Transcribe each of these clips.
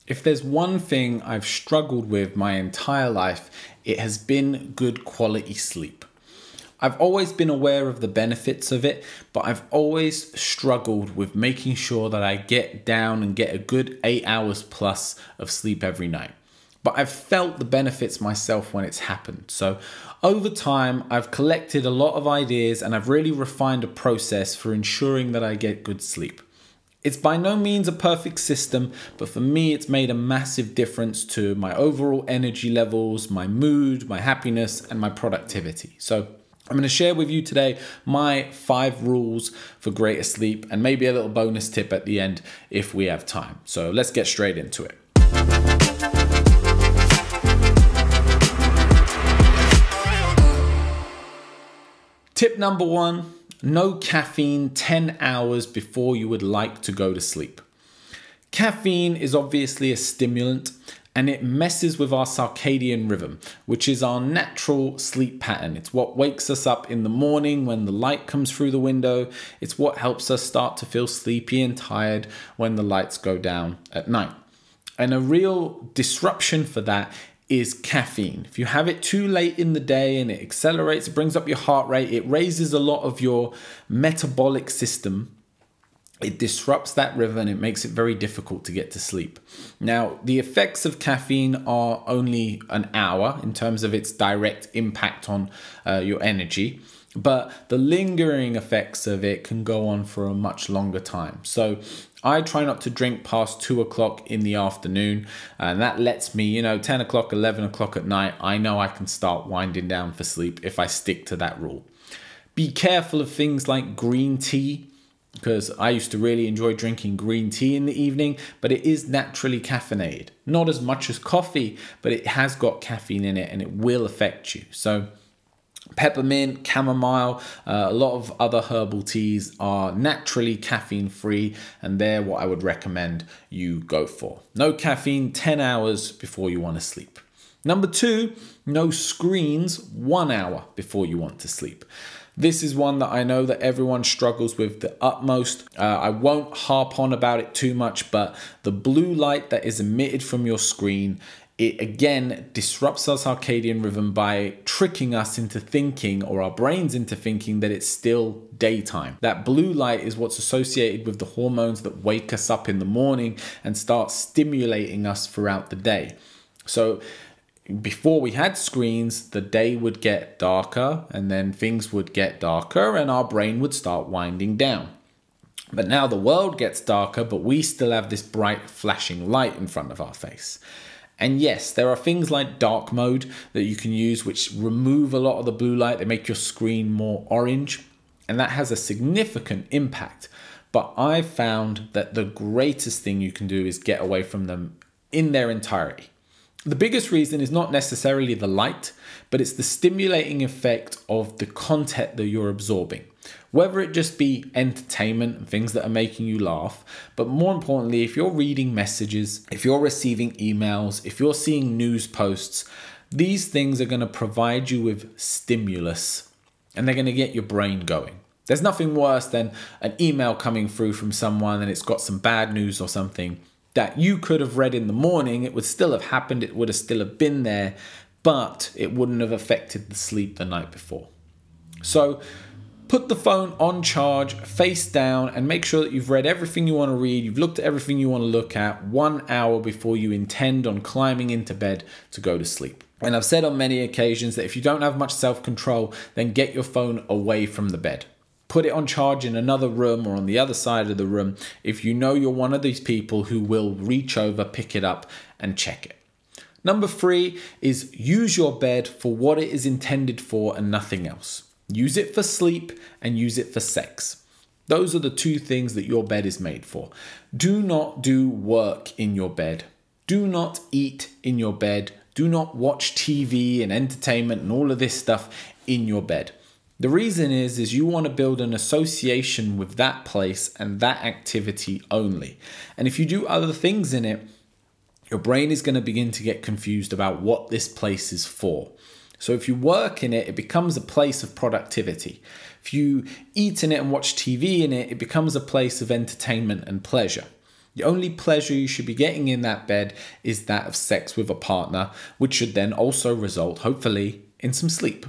If there's one thing I've struggled with my entire life, it has been good quality sleep. I've always been aware of the benefits of it, but I've always struggled with making sure that I get down and get a good 8 hours plus of sleep every night. But I've felt the benefits myself when it's happened. So over time, I've collected a lot of ideas and I've really refined a process for ensuring that I get good sleep. It's by no means a perfect system, but for me, it's made a massive difference to my overall energy levels, my mood, my happiness, and my productivity. So I'm going to share with you today my 5 rules for greater sleep and maybe a little bonus tip at the end if we have time. So let's get straight into it. Tip number 1. No caffeine 10 hours before you would like to go to sleep. Caffeine is obviously a stimulant and it messes with our circadian rhythm, which is our natural sleep pattern. It's what wakes us up in the morning when the light comes through the window. It's what helps us start to feel sleepy and tired when the lights go down at night. And a real disruption for that is caffeine. If you have it too late in the day and it accelerates, it brings up your heart rate, it raises a lot of your metabolic system, it disrupts that rhythm and it makes it very difficult to get to sleep. Now, the effects of caffeine are only an hour in terms of its direct impact on your energy, but the lingering effects of it can go on for a much longer time. So I try not to drink past 2 o'clock in the afternoon, and that lets me, 10 o'clock, 11 o'clock at night, I know I can start winding down for sleep if I stick to that rule. Be careful of things like green tea, because I used to really enjoy drinking green tea in the evening, but it is naturally caffeinated. Not as much as coffee, but it has got caffeine in it and it will affect you. So peppermint, chamomile, a lot of other herbal teas are naturally caffeine free, and they're what I would recommend you go for. No caffeine 10 hours before you want to sleep. Number 2, no screens 1 hour before you want to sleep. This is one that I know that everyone struggles with the utmost. I won't harp on about it too much, but the blue light that is emitted from your screen, it again disrupts our circadian rhythm by tricking us into thinking, or our brains into thinking, that it's still daytime. That blue light is what's associated with the hormones that wake us up in the morning and start stimulating us throughout the day. So before we had screens, the day would get darker and then things would get darker and our brain would start winding down. But now the world gets darker, but we still have this bright flashing light in front of our face. And yes, there are things like dark mode that you can use which remove a lot of the blue light. They make your screen more orange, and that has a significant impact. But I've found that the greatest thing you can do is get away from them in their entirety. The biggest reason is not necessarily the light, but it's the stimulating effect of the content that you're absorbing. Whether it just be entertainment and things that are making you laugh, but more importantly, if you're reading messages, if you're receiving emails, if you're seeing news posts, these things are going to provide you with stimulus and they're going to get your brain going. There's nothing worse than an email coming through from someone and it's got some bad news or something that you could have read in the morning. It would still have happened, it would have still have been there, but it wouldn't have affected the sleep the night before. So put the phone on charge, face down, and make sure that you've read everything you want to read, you've looked at everything you want to look at 1 hour before you intend on climbing into bed to go to sleep. And I've said on many occasions that if you don't have much self-control, then get your phone away from the bed. Put it on charge in another room or on the other side of the room if you know you're one of these people who will reach over, pick it up, and check it. Number 3 is use your bed for what it is intended for and nothing else. Use it for sleep and use it for sex. Those are the 2 things that your bed is made for. Do not do work in your bed. Do not eat in your bed. Do not watch TV and entertainment and all of this stuff in your bed. The reason is you want to build an association with that place and that activity only. And if you do other things in it, your brain is going to begin to get confused about what this place is for. So if you work in it, it becomes a place of productivity. If you eat in it and watch TV in it, it becomes a place of entertainment and pleasure. The only pleasure you should be getting in that bed is that of sex with a partner, which should then also result, hopefully, in some sleep.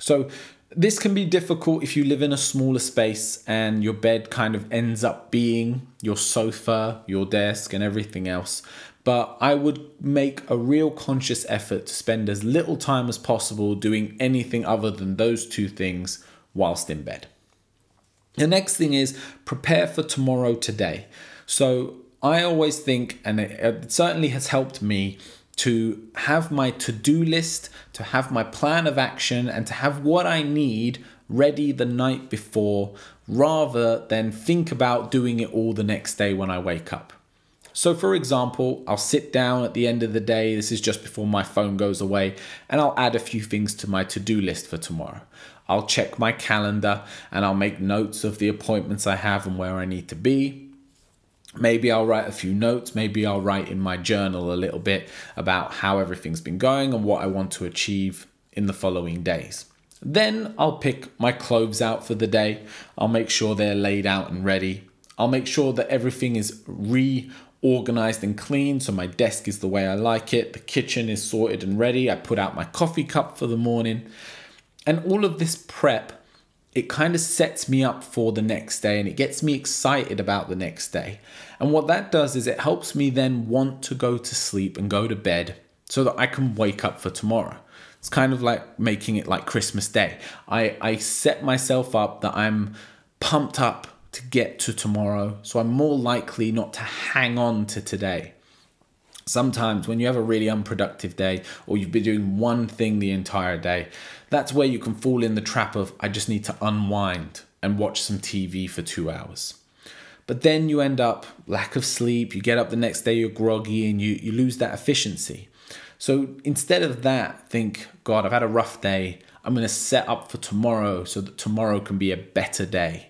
So this can be difficult if you live in a smaller space and your bed kind of ends up being your sofa, your desk, and everything else. But I would make a real conscious effort to spend as little time as possible doing anything other than those two things whilst in bed. The next thing is prepare for tomorrow today. So I always think, and it certainly has helped me, to have my to-do list, to have my plan of action, and to have what I need ready the night before, rather than think about doing it all the next day when I wake up. So for example, I'll sit down at the end of the day, this is just before my phone goes away, and I'll add a few things to my to-do list for tomorrow. I'll check my calendar and I'll make notes of the appointments I have and where I need to be. Maybe I'll write a few notes, maybe I'll write in my journal a little bit about how everything's been going and what I want to achieve in the following days. Then I'll pick my clothes out for the day. I'll make sure they're laid out and ready. I'll make sure that everything is reorganized and clean, so my desk is the way I like it. The kitchen is sorted and ready. I put out my coffee cup for the morning. And all of this prep, it kind of sets me up for the next day and it gets me excited about the next day. And what that does is it helps me then want to go to sleep and go to bed so that I can wake up for tomorrow. It's kind of like making it like Christmas Day. I set myself up that I'm pumped up to get to tomorrow, so I'm more likely not to hang on to today. Sometimes when you have a really unproductive day or you've been doing one thing the entire day, that's where you can fall in the trap of, I just need to unwind and watch some TV for 2 hours. But then you end up lack of sleep, you get up the next day, you're groggy and you lose that efficiency. So instead of that, think, God, I've had a rough day. I'm going to set up for tomorrow so that tomorrow can be a better day.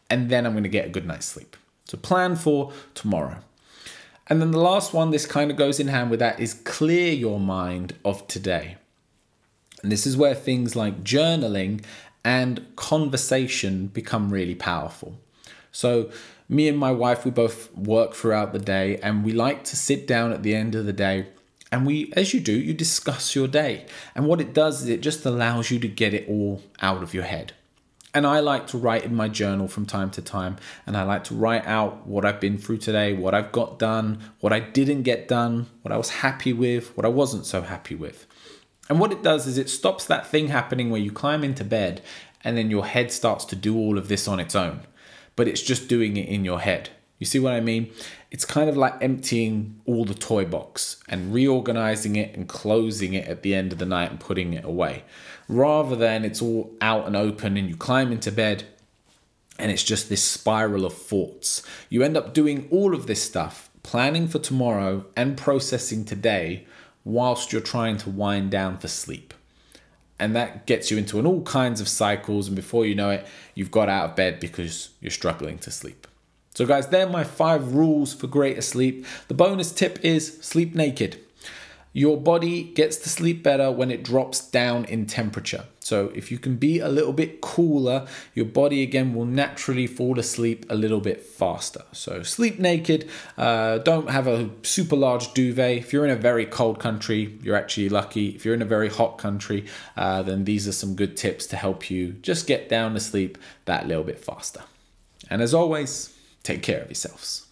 And then I'm going to get a good night's sleep. So plan for tomorrow. And then the last one, this kind of goes in hand with that, is clear your mind of today. And this is where things like journaling and conversation become really powerful. So me and my wife, we both work throughout the day and we like to sit down at the end of the day and as you do, you discuss your day. And what it does is it just allows you to get it all out of your head. And I like to write in my journal from time to time, and I like to write out what I've been through today, what I've got done, what I didn't get done, what I was happy with, what I wasn't so happy with. And what it does is it stops that thing happening where you climb into bed and then your head starts to do all of this on its own, but it's just doing it in your head. You see what I mean? It's kind of like emptying all the toy box and reorganizing it and closing it at the end of the night and putting it away. Rather than it's all out and open and you climb into bed and it's just this spiral of thoughts. You end up doing all of this stuff, planning for tomorrow and processing today whilst you're trying to wind down for sleep. And that gets you into all kinds of cycles, and before you know it, you've got out of bed because you're struggling to sleep. So guys, they're my 5 rules for greater sleep. The bonus tip is sleep naked. Your body gets to sleep better when it drops down in temperature. So if you can be a little bit cooler, your body again will naturally fall asleep a little bit faster. So sleep naked, don't have a super large duvet. If you're in a very cold country, you're actually lucky. If you're in a very hot country, then these are some good tips to help you just get down to sleep that little bit faster. And as always, take care of yourselves.